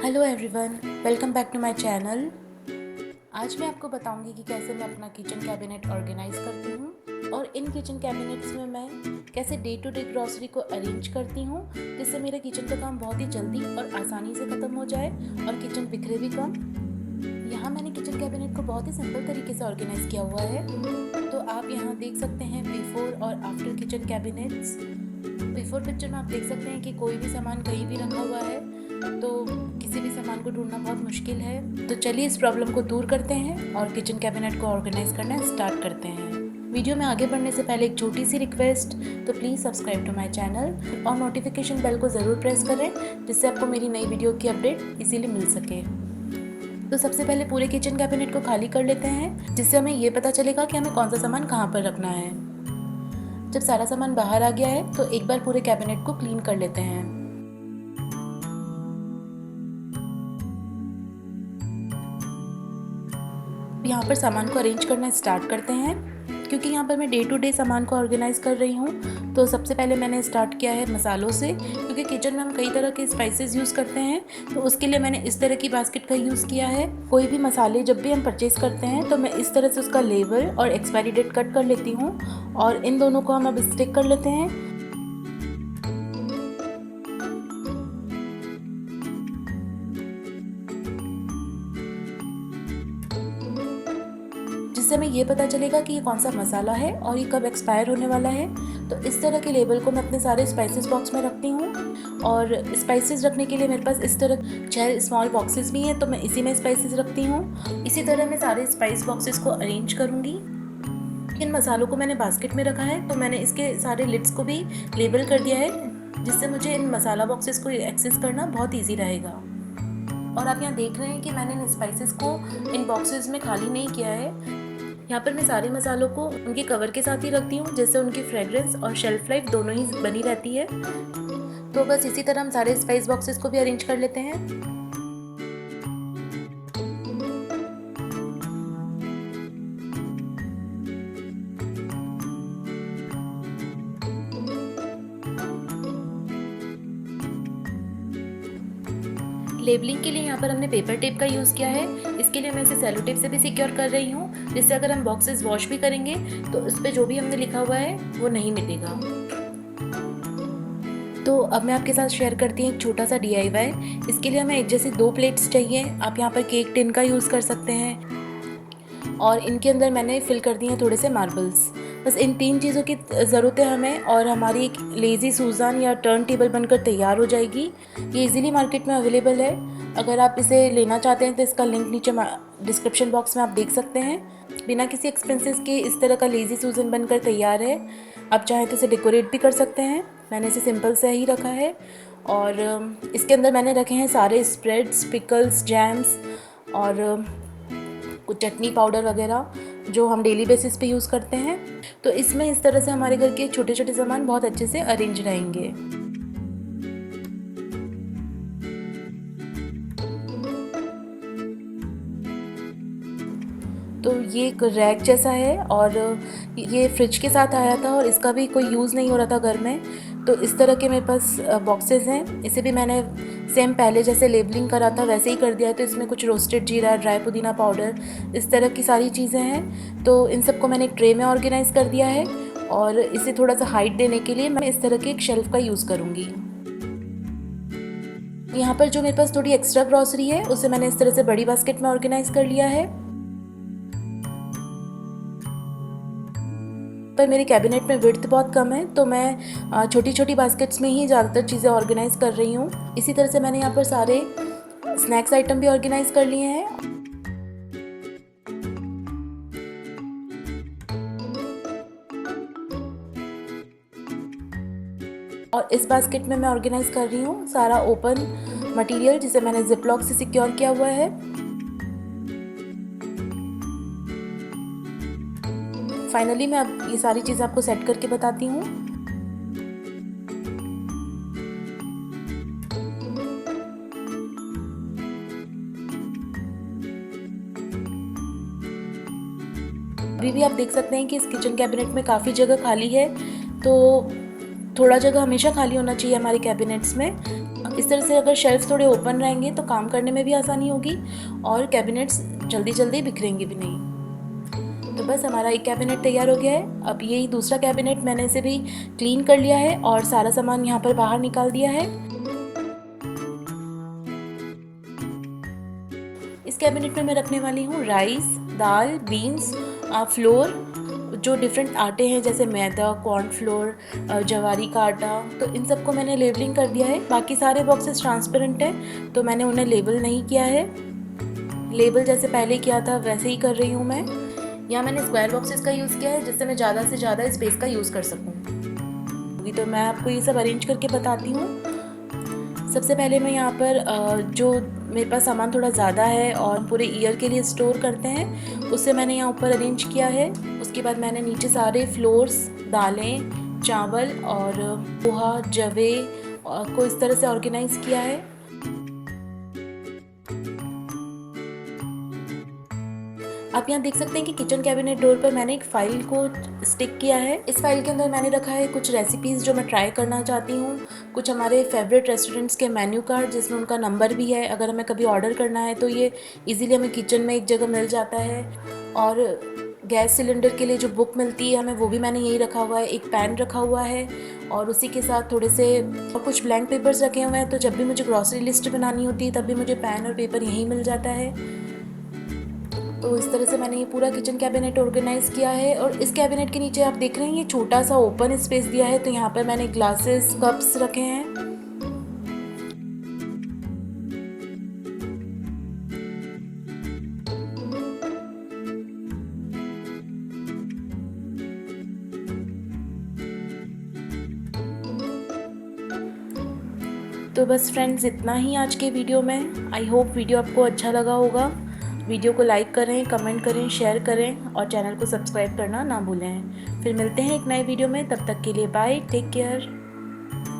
Hello everyone, welcome back to my channel. आज मैं आपको बताऊंगी कि कैसे मैं अपना किचन कैबिनेट ऑर्गेनाइज करती हूँ और इन किचन कैबिनेट्स में मैं कैसे डे टू डे ग्रॉसरी को अरेंज करती हूँ जिससे मेरे किचन का काम बहुत ही जल्दी और आसानी से ख़त्म हो जाए और किचन बिखरे भी कम। यहाँ मैंने किचन कैबिनेट को बहुत ही सिंपल तरीके से ऑर्गेनाइज किया हुआ है। तो आप यहाँ देख सकते हैं बिफोर और after kitchen cabinets. Before picture में आप देख सकते हैं कि कोई भी सामान कहीं भी रखा हुआ है, तो किसी भी सामान को ढूंढना बहुत मुश्किल है। तो चलिए इस प्रॉब्लम को दूर करते हैं और किचन कैबिनेट को ऑर्गेनाइज करना स्टार्ट करते हैं। वीडियो में आगे बढ़ने से पहले एक छोटी सी रिक्वेस्ट, तो please subscribe to my channel और नोटिफिकेशन बेल को ज़रूर प्रेस करें जिससे आपको मेरी नई वीडियो की अपडेट इजीली मिल सके। तो सबसे पहले पूरे किचन कैबिनेट को खाली कर लेते हैं जिससे हमें ये पता चलेगा कि हमें कौन सा सामान कहाँ पर रखना है। जब सारा सामान बाहर आ गया है तो एक बार पूरे कैबिनेट को क्लीन कर लेते हैं। यहाँ पर सामान को अरेंज करना स्टार्ट करते हैं। क्योंकि यहाँ पर मैं डे टू डे सामान को ऑर्गेनाइज कर रही हूँ, तो सबसे पहले मैंने स्टार्ट किया है मसालों से। क्योंकि किचन में हम कई तरह के स्पाइसेस यूज़ करते हैं, तो उसके लिए मैंने इस तरह की बास्केट का यूज़ किया है। कोई भी मसाले जब भी हम परचेज़ करते हैं तो मैं इस तरह से उसका लेबल और एक्सपायरी डेट कट कर लेती हूँ और इन दोनों को हम अब स्टिक कर लेते हैं। जिससे हमें ये पता चलेगा कि ये कौन सा मसाला है और ये कब एक्सपायर होने वाला है। तो इस तरह के लेबल को मैं अपने सारे स्पाइसेस बॉक्स में रखती हूँ और स्पाइसेस रखने के लिए मेरे पास इस तरह 6 स्मॉल बॉक्सेस भी हैं, तो मैं इसी में स्पाइसेस रखती हूँ। इसी तरह मैं सारे स्पाइस बॉक्सेस को अरेंज करूँगी। इन मसालों को मैंने बास्केट में रखा है, तो मैंने इसके सारे लिड्स को भी लेबल कर दिया है जिससे मुझे इन मसाला बॉक्सेस को एक्सेस करना बहुत ईजी रहेगा। और आप यहाँ देख रहे हैं कि मैंने इन स्पाइसेस को इन बॉक्सेस में खाली नहीं किया है। यहाँ पर मैं सारे मसालों को उनके कवर के साथ ही रखती हूँ जिससे उनकी फ्रेग्रेंस और शेल्फ लाइफ दोनों ही बनी रहती है। तो बस इसी तरह हम सारे स्पाइस बॉक्सेस को भी अरेंज कर लेते हैं। लेबलिंग के लिए यहाँ पर हमने पेपर टेप का यूज़ किया है। इसके लिए मैं इसे सेलो टेप से भी सिक्योर कर रही हूँ जिससे अगर हम बॉक्सेस वॉश भी करेंगे तो इस पर जो भी हमने लिखा हुआ है वो नहीं मिटेगा। तो अब मैं आपके साथ शेयर करती हूँ एक छोटा सा DIY। इसके लिए हमें एक जैसे 2 प्लेट्स चाहिए। आप यहाँ पर केक टिन का यूज़ कर सकते हैं और इनके अंदर मैंने फिल कर दिए हैं थोड़े से मार्बल्स। बस इन 3 चीज़ों की ज़रूरत है हमें और हमारी एक लेज़ी सूज़ान या टर्न टेबल बनकर तैयार हो जाएगी। ये इजीली मार्केट में अवेलेबल है। अगर आप इसे लेना चाहते हैं तो इसका लिंक नीचे डिस्क्रिप्शन बॉक्स में आप देख सकते हैं। बिना किसी एक्सपेंसेस के इस तरह का लेज़ी सूज़न बनकर तैयार है। आप चाहें तो इसे डेकोरेट भी कर सकते हैं। मैंने इसे सिंपल से ही रखा है और इसके अंदर मैंने रखे हैं सारे स्प्रेड्स, पिकल्स, जैम्स और कुछ चटनी पाउडर वगैरह जो हम डेली बेसिस पे यूज़ करते हैं। तो इसमें इस तरह से हमारे घर के छोटे छोटे सामान बहुत अच्छे से अरेंज रहेंगे। तो ये एक रैक जैसा है और ये फ्रिज के साथ आया था और इसका भी कोई यूज़ नहीं हो रहा था घर में। तो इस तरह के मेरे पास बॉक्सेस हैं। इसे भी मैंने सेम पहले जैसे लेबलिंग करा था वैसे ही कर दिया है। तो इसमें कुछ रोस्टेड जीरा, ड्राई पुदीना पाउडर, इस तरह की सारी चीज़ें हैं। तो इन सबको मैंने एक ट्रे में ऑर्गेनाइज़ कर दिया है और इसे थोड़ा सा हाइट देने के लिए मैं इस तरह के एक शेल्फ़ का यूज़ करूँगी। यहाँ पर जो मेरे पास थोड़ी एक्स्ट्रा ग्रॉसरी है उसे मैंने इस तरह से बड़ी बास्केट में ऑर्गेनाइज़ कर लिया है। पर मेरे कैबिनेट में विड्थ बहुत कम है, तो मैं छोटी छोटी बास्केट्स में ही ज़्यादातर चीज़ें ऑर्गेनाइज़ कर रही हूँ। इसी तरह से मैंने यहाँ पर सारे स्नैक्स आइटम भी ऑर्गेनाइज़ कर लिए हैं। और इस बास्केट में मैं ऑर्गेनाइज़ कर रही हूँ सारा ओपन मटेरियल जिसे मैंने जिप लॉक से सिक्योर किया हुआ है। फाइनली मैं अब ये सारी चीज़ आपको सेट करके बताती हूँ। अभी भी आप देख सकते हैं कि इस किचन कैबिनेट में काफ़ी जगह खाली है। तो थोड़ा जगह हमेशा खाली होना चाहिए हमारे कैबिनेट्स में। इस तरह से अगर शेल्फ थोड़े ओपन रहेंगे तो काम करने में भी आसानी होगी और कैबिनेट्स जल्दी जल्दी बिखरेंगे भी नहीं। तो बस हमारा एक कैबिनेट तैयार हो गया है। अब यही दूसरा कैबिनेट मैंने इसे भी क्लीन कर लिया है और सारा सामान यहाँ पर बाहर निकाल दिया है। इस कैबिनेट में मैं रखने वाली हूँ राइस, दाल, बीन्स, फ्लोर, जो डिफरेंट आटे हैं जैसे मैदा, कॉर्नफ्लोर, जवारी का आटा, तो इन सबको मैंने लेबलिंग कर दिया है। बाकी सारे बॉक्सेस ट्रांसपेरेंट है तो मैंने उन्हें लेबल नहीं किया है। लेबल जैसे पहले किया था वैसे ही कर रही हूँ मैं। यहाँ मैंने स्क्वायर बॉक्सेस का यूज़ किया है जिससे मैं ज़्यादा से ज़्यादा स्पेस का यूज़ कर सकूँ। तो मैं आपको ये सब अरेंज करके बताती हूँ। सबसे पहले मैं यहाँ पर जो मेरे पास सामान थोड़ा ज़्यादा है और पूरे ईयर के लिए स्टोर करते हैं उससे मैंने यहाँ ऊपर अरेंज किया है। उसके बाद मैंने नीचे सारे फ्लोर्स, दालें, चावल और पोहा, जवे को इस तरह से ऑर्गेनाइज़ किया है। आप यहाँ देख सकते हैं कि किचन कैबिनेट डोर पर मैंने एक फ़ाइल को स्टिक किया है। इस फाइल के अंदर मैंने रखा है कुछ रेसिपीज़ जो मैं ट्राई करना चाहती हूँ, कुछ हमारे फेवरेट रेस्टोरेंट्स के मेन्यू कार्ड जिसमें उनका नंबर भी है। अगर हमें कभी ऑर्डर करना है तो ये इजीली हमें किचन में एक जगह मिल जाता है। और गैस सिलेंडर के लिए जो बुक मिलती है हमें, वो भी मैंने यही रखा हुआ है। एक पैन रखा हुआ है और उसी के साथ थोड़े से और कुछ ब्लैंक पेपर्स रखे हुए हैं, तो जब भी मुझे ग्रॉसरी लिस्ट बनानी होती है तब भी मुझे पेन और पेपर यहीं मिल जाता है। तो इस तरह से मैंने ये पूरा किचन कैबिनेट ऑर्गेनाइज़ किया है। और इस कैबिनेट के नीचे आप देख रहे हैं ये छोटा सा ओपन स्पेस दिया है, तो यहाँ पर मैंने ग्लासेस, कप्स रखे हैं। तो बस फ्रेंड्स इतना ही आज के वीडियो में। आई होप वीडियो आपको अच्छा लगा होगा। वीडियो को लाइक करें, कमेंट करें, शेयर करें और चैनल को सब्सक्राइब करना ना भूलें। फिर मिलते हैं एक नए वीडियो में, तब तक के लिए बाय, टेक केयर।